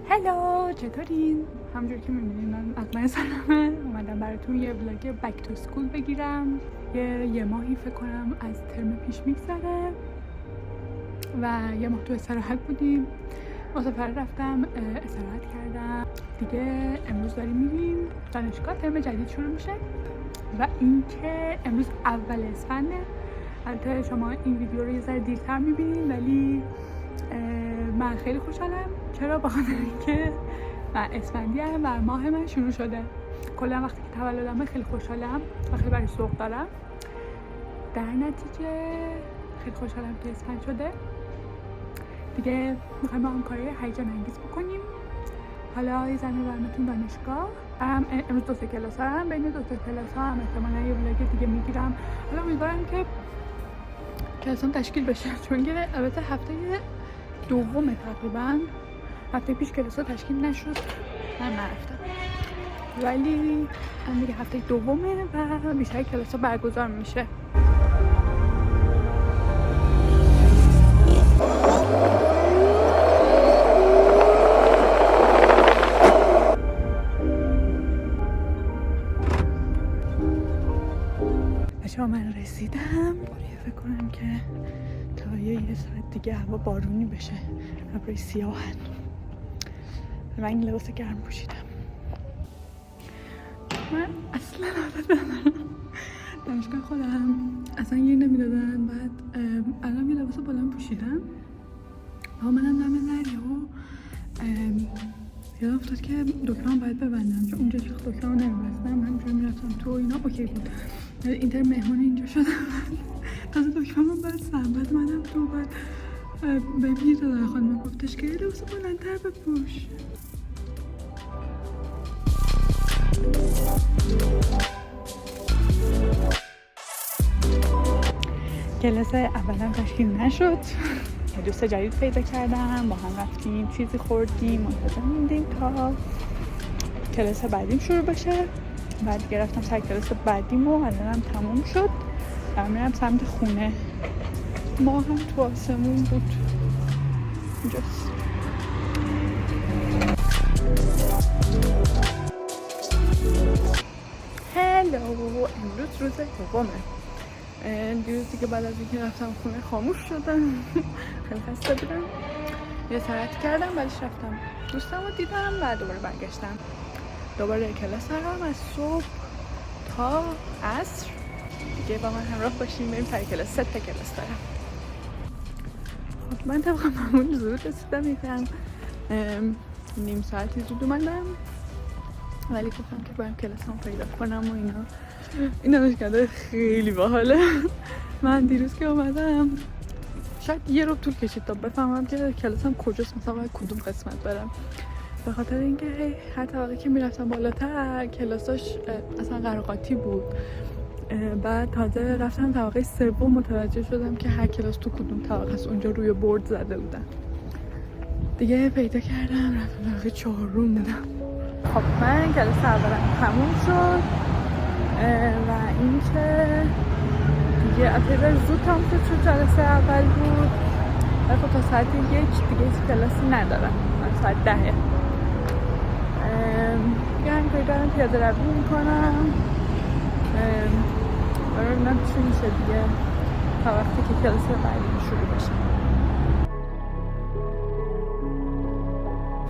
هلو، چطورین؟ همونجور که میبینین من اقمه سلامه اومدم براتون یه ولاگ بک تو سکول بگیرم. یه ماهی فکر کنم از ترم پیش میگذره و یه ماه تو استراحت بودیم. مسافر رفتم، استراحت کردم دیگه. امروز داریم میریم دانشگاه، ترم جدید شروع میشه و اینکه امروز اول اسفنده. البته شما این ویدیو رو یه ذره دیرتر میبینین ولی من خیلی خوشحالم. چرا؟ بخاطر اینکه من اسفندیم و ماه من شروع شده. کلا وقتی که تولدمه خیلی خوشحالم و خیلی برای ذوق دارم. در نتیجه خیلی خوشحالم که اسفند شده دیگه. میخوایم با هم کاری هیجان انگیز بکنیم. حالا یه زمین برمتون دانشگاه. امروز 2 کلاس هم، بین 2 کلاس هم احتمالا یه ولاگ دیگه میگیرم. حالا امیدوارم که کلاسام تشکیل بشه، چون که البته هفته دومه تقریبا. هفته پیش کلاس تشکیل نشد، من نرفتم، ولی من دیگه هفته دومه و بیشتر کلاس برگزار میشه. بچه‌ها من رسیدم. فکر کنم که تا یه ساعت دیگه هوا بارونی بشه، ابرای سیاهن. من این لباس گرم پوشیدم. من اصلا عادت ندارم دانشگاه خودم اصلا گیر نمیدادن. بعد الان یه لباس بلند پوشیدم و منم دم در یادم افتاد که دکمه‌ام باید ببندم، چون اونجا چرخ دکمه‌مو نمی‌بستم. همینجوری میرفتم تو اینا اوکی بود. اینتر مهمون اینجا شدم تازه دکمه‌مو بستم. بعد منم تو بعد ببین دادن خانم گفتش که لباس بلندتر بپوش. کلاس اولم تشکیل نشد. یه دوست جدید پیدا کردم، با هم رفتیم چیزی خوردیم، منتظر موندیم تا کلاس بعدیم شروع بشه. بعد دیگه رفتم سر کلاس بعدیم و الانم تموم شد. دارم میرم سمت خونه. ما هم تو آسمون بود اینجاست. هلو، امروز روز دومه. دیروز دیگه بعد از اینکه رفتم خونه خاموش شدم خیلی خسته بودم. یه استراحت کردم، بعدش رفتم دوستم رو دیدم و دوباره برگشتم. دوباره کلاس دارم از صبح تا عصر. دیگه با من همراه باشیم بریم سر کلاس. 3 کلاس دارم. خب من طبقا معمول زود رسیدم، یکم نیم ساعتی زود اومدم، ولی گفتم که باید کلاسام پیدا کنم و اینا. این دانشگاه خیلی باحاله. من دیروز که اومدم شاید یه رو طول کشید تا بفهمم که کلاسم کجاست، مثلا باید کدوم قسمت برم. به خاطر اینکه هر طبقه که میرفتم بالاتر کلاساش اصلا قراقاتی بود. بعد تازه رفتم طبقه 3 متوجه شدم که هر کلاس تو کدوم طبقه است. اونجا روی بورد زده بودن. دیگه پیدا کردم، رفتم طبقه 4 بودم. خب من کلاس اولم تموم شد و اینکه دیگه البته زود تموم شد چون جلسه اول بود. ولی خب تا ساعت 1 دیگه کلاسی ندارم. من ساعت 10 دیگه همینطوری دارم پیاده روی میکنم. برای ببینم چی میشه دیگه تا وقتی که کلاس بعدی شروع بشه.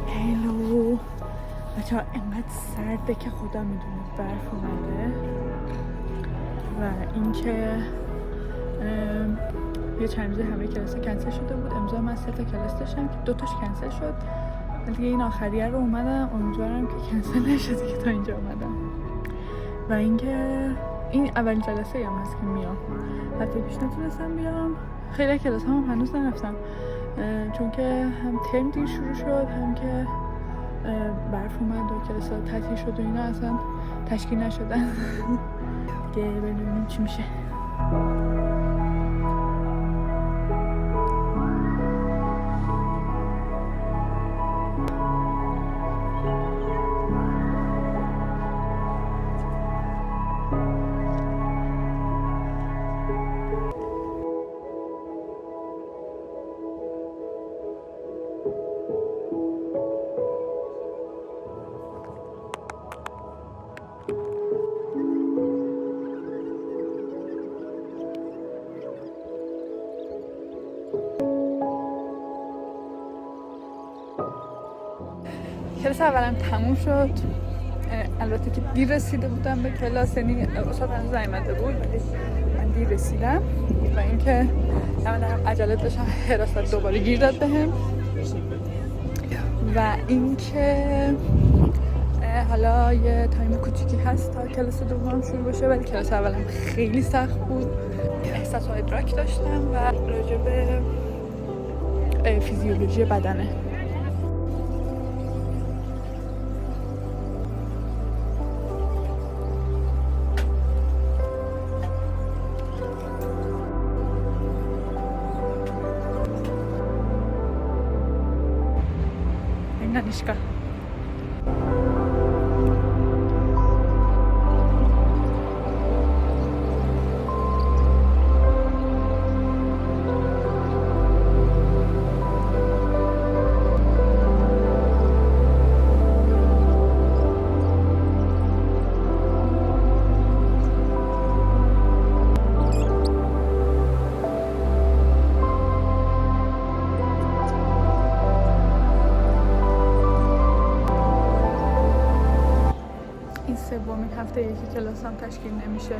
هلو بچه‌ها، اینقدر سرده که خدا میدونه. برف اومده و اینکه یه چند روزه همه کلاس کنسل شده بود. امروز من 3 کلاس داشتم که 2 تاش کنسل شد، ولی دیگه این آخریه رو اومدم. امیدوارم که کنسل نشه دیگه تا اینجا اومدم. و اینکه این اولین جلسه هم هست که میام. هفته پیش نتونستم بیام. خیلی کلاس هم هنوز نرفتم، چون که هم ترم دیر شروع شد، هم که برف اومد و کلاس ها تعطیل شد و اینا اصلا تشکیل نشدن. دیگه ببینیم چی میشه. کلاس اولم تموم شد. البته که دیر رسیده بودم به کلاس، یعنی استاد هنوز نیامده بود ولی من دیر رسیدم و اینکه من دارم عجله داشتم، حراست دوباره گیر داد بهم و اینکه حالا یه تایم کوچیکی هست تا کلاس دوم شروع بشه، ولی کلاس اولم خیلی سخت بود. احساس و ادراک داشتم و راجع به فیزیولوژی بدنه. این دانشگاه سومین هفته یکی کلاس هم تشکیل نمیشه.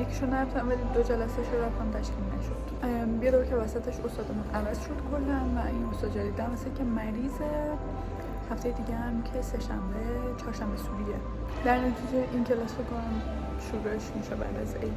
یکیشو نرفتم ولی 2 جلسه شو رفتم تشکیل نشد. یه دور که وسطش استادمون عوض شد کلا و این استاد جدید هم مثل که مریضه. هفته دیگه هم که سه‌شنبه چهارشنبه سوریه. در نتیجه این کلاس رو کنم شروعش میشه بعد از عید.